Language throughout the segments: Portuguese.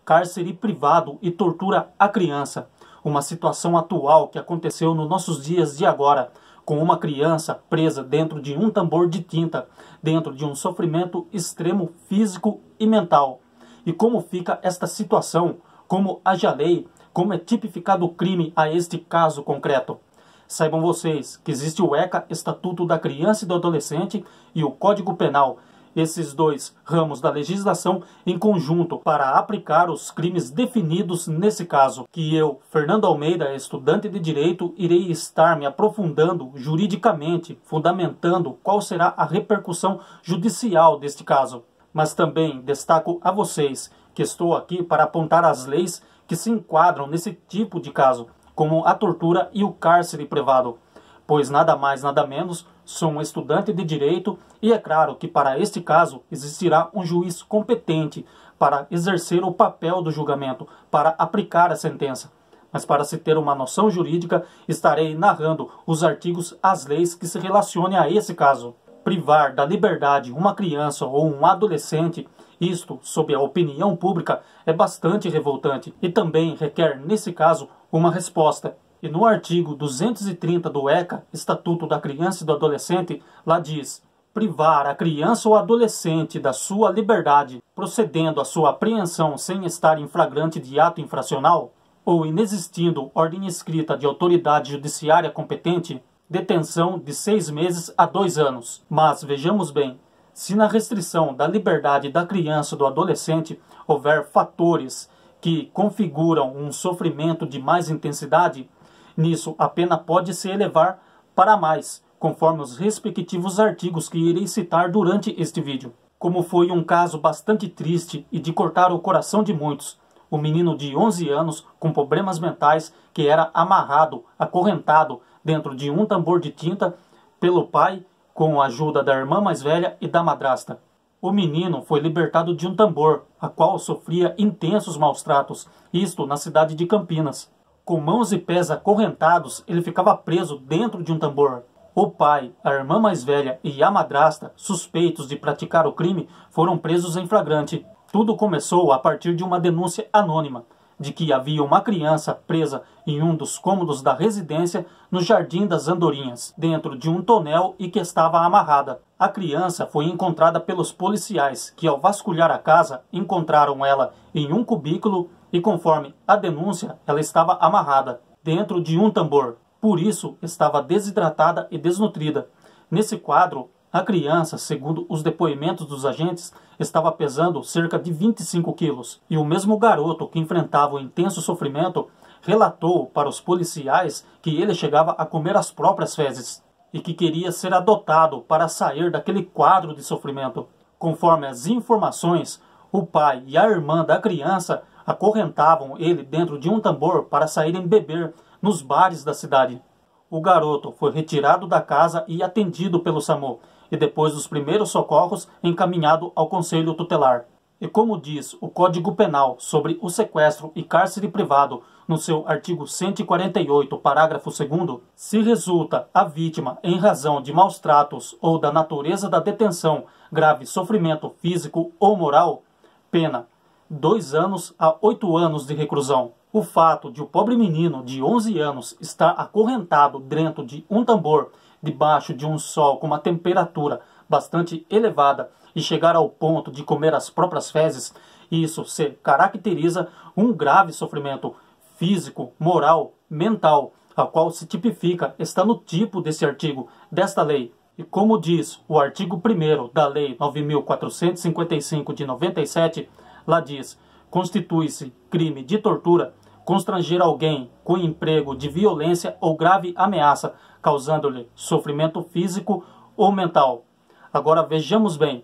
cárcere privado e tortura à criança. Uma situação atual que aconteceu nos nossos dias de agora, com uma criança presa dentro de um tambor de tinta, dentro de um sofrimento extremo físico e mental. E como fica esta situação, como age a lei, como é tipificado o crime a este caso concreto. Saibam vocês que existe o ECA, Estatuto da Criança e do Adolescente, e o Código Penal, esses dois ramos da legislação em conjunto para aplicar os crimes definidos nesse caso, que eu, Fernando Almeida, estudante de Direito, irei estar me aprofundando juridicamente, fundamentando qual será a repercussão judicial deste caso. Mas também destaco a vocês que estou aqui para apontar as leis que se enquadram nesse tipo de caso, como a tortura e o cárcere privado, pois nada mais nada menos sou um estudante de Direito e é claro que para este caso existirá um juiz competente para exercer o papel do julgamento, para aplicar a sentença. Mas para se ter uma noção jurídica, estarei narrando os artigos, as leis que se relacionem a esse caso. Privar da liberdade uma criança ou um adolescente, isto, sob a opinião pública, é bastante revoltante e também requer, nesse caso, uma resposta. E no artigo 230 do ECA, Estatuto da Criança e do Adolescente, lá diz: privar a criança ou adolescente da sua liberdade, procedendo à sua apreensão sem estar em flagrante de ato infracional, ou inexistindo ordem escrita de autoridade judiciária competente, detenção de 6 meses a 2 anos. Mas vejamos bem, se na restrição da liberdade da criança ou do adolescente houver fatores que configuram um sofrimento de mais intensidade, nisso a pena pode se elevar para mais, conforme os respectivos artigos que irei citar durante este vídeo. Como foi um caso bastante triste e de cortar o coração de muitos, o menino de 11 anos com problemas mentais que era amarrado, acorrentado dentro de um tambor de tinta pelo pai com a ajuda da irmã mais velha e da madrasta. O menino foi libertado de um tambor, a qual sofria intensos maus-tratos, isto na cidade de Campinas. Com mãos e pés acorrentados, ele ficava preso dentro de um tambor. O pai, a irmã mais velha e a madrasta, suspeitos de praticar o crime, foram presos em flagrante. Tudo começou a partir de uma denúncia anônima, de que havia uma criança presa em um dos cômodos da residência no Jardim das Andorinhas, dentro de um tonel e que estava amarrada. A criança foi encontrada pelos policiais, que ao vasculhar a casa, encontraram ela em um cubículo e, conforme a denúncia, ela estava amarrada, dentro de um tambor. Por isso, estava desidratada e desnutrida. Nesse quadro, a criança, segundo os depoimentos dos agentes, estava pesando cerca de 25 quilos. E o mesmo garoto que enfrentava o intenso sofrimento relatou para os policiais que ele chegava a comer as próprias fezes e que queria ser adotado para sair daquele quadro de sofrimento. Conforme as informações, o pai e a irmã da criança acorrentavam ele dentro de um tambor para saírem beber nos bares da cidade. O garoto foi retirado da casa e atendido pelo SAMU, e depois dos primeiros socorros encaminhado ao Conselho Tutelar. E como diz o Código Penal sobre o sequestro e cárcere privado, no seu artigo 148, parágrafo 2º, se resulta a vítima em razão de maus tratos ou da natureza da detenção grave sofrimento físico ou moral, pena 2 anos a 8 anos de reclusão. O fato de o pobre menino de 11 anos estar acorrentado dentro de um tambor debaixo de um sol com uma temperatura bastante elevada e chegar ao ponto de comer as próprias fezes, isso se caracteriza um grave sofrimento físico, moral, mental, a qual se tipifica, está no tipo desse artigo, desta lei. E como diz o artigo 1º da Lei 9.455 de 97, lá diz: constitui-se crime de tortura constranger alguém com emprego de violência ou grave ameaça, causando-lhe sofrimento físico ou mental. Agora vejamos bem,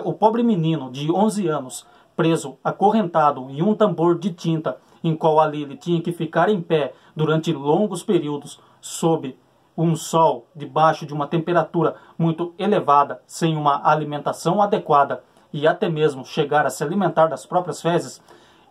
o pobre menino de 11 anos, preso, acorrentado em um tambor de tinta, em qual ali ele tinha que ficar em pé durante longos períodos, sob um sol, debaixo de uma temperatura muito elevada, sem uma alimentação adequada, e até mesmo chegar a se alimentar das próprias fezes,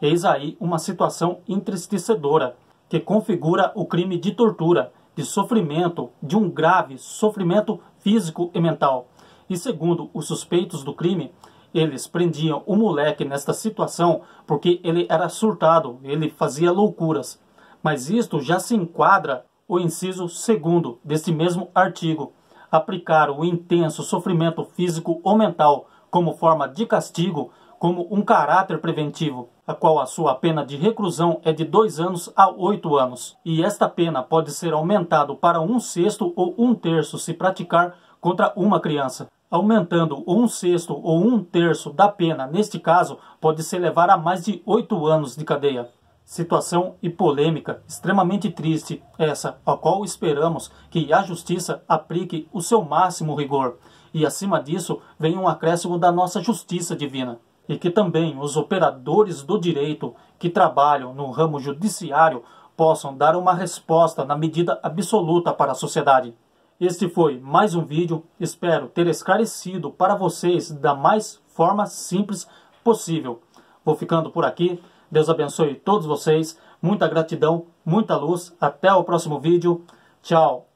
eis aí uma situação entristecedora, que configura o crime de tortura, de sofrimento, de um grave sofrimento físico e mental. E segundo os suspeitos do crime, eles prendiam o moleque nesta situação porque ele era surtado, ele fazia loucuras. Mas isto já se enquadra o inciso 2º deste mesmo artigo. Aplicar o intenso sofrimento físico ou mental como forma de castigo, como um caráter preventivo, a qual a sua pena de reclusão é de 2 anos a 8 anos. E esta pena pode ser aumentado para 1/6 ou 1/3 se praticar contra uma criança. Aumentando o 1/6 ou 1/3 da pena, neste caso, pode se levar a mais de 8 anos de cadeia. Situação e polêmica extremamente triste, essa a qual esperamos que a justiça aplique o seu máximo rigor. E acima disso vem um acréscimo da nossa justiça divina. E que também os operadores do direito que trabalham no ramo judiciário possam dar uma resposta na medida absoluta para a sociedade. Este foi mais um vídeo, espero ter esclarecido para vocês da mais forma simples possível. Vou ficando por aqui, Deus abençoe todos vocês, muita gratidão, muita luz, até o próximo vídeo, tchau!